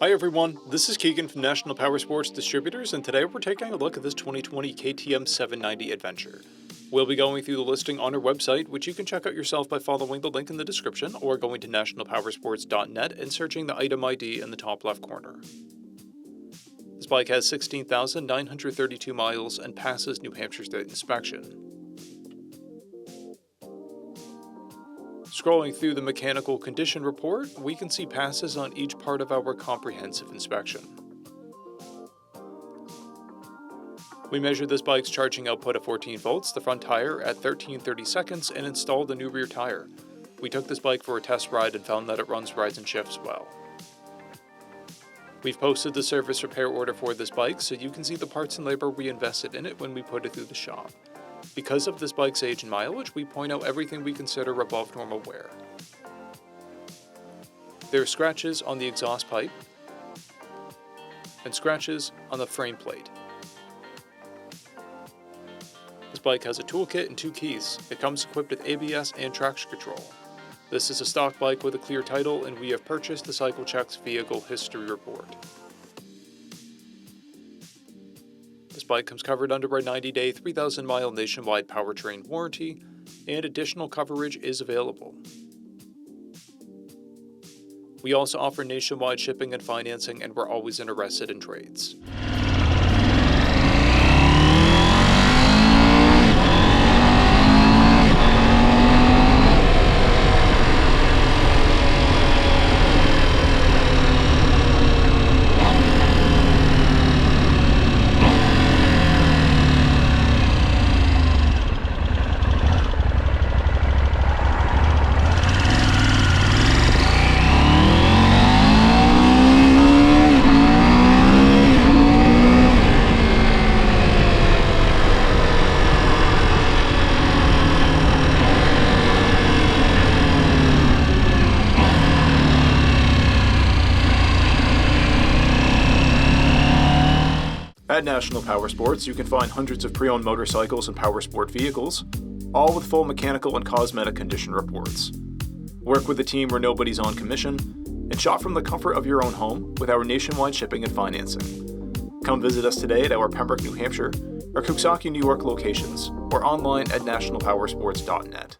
Hi everyone, this is Keegan from National Powersports Distributors, and today we're taking a look at this 2020 KTM 790 Adventure. We'll be going through the listing on our website, which you can check out yourself by following the link in the description or going to nationalpowersports.net and searching the item ID in the top left corner. This bike has 16,932 miles and passes New Hampshire State inspection. Scrolling through the mechanical condition report, we can see passes on each part of our comprehensive inspection. We measured this bike's charging output at 14 volts, the front tire at 13:30 seconds, and installed a new rear tire. We took this bike for a test ride and found that it runs, rides, and shifts well. We've posted the service repair order for this bike so you can see the parts and labor we invested in it when we put it through the shop. Because of this bike's age and mileage, we point out everything we consider above normal wear. There are scratches on the exhaust pipe and scratches on the frame plate. This bike has a toolkit and 2 keys. It comes equipped with ABS and traction control. This is a stock bike with a clear title, and we have purchased the CycleCheck's vehicle history report. This bike comes covered under a 90-day, 3,000-mile nationwide powertrain warranty, and additional coverage is available. We also offer nationwide shipping and financing, and we're always interested in trades. At National Powersports, you can find hundreds of pre-owned motorcycles and powersport vehicles, all with full mechanical and cosmetic condition reports. Work with a team where nobody's on commission, and shop from the comfort of your own home with our nationwide shipping and financing. Come visit us today at our Pembroke, New Hampshire, or Coxsackie, New York locations, or online at nationalpowersports.net.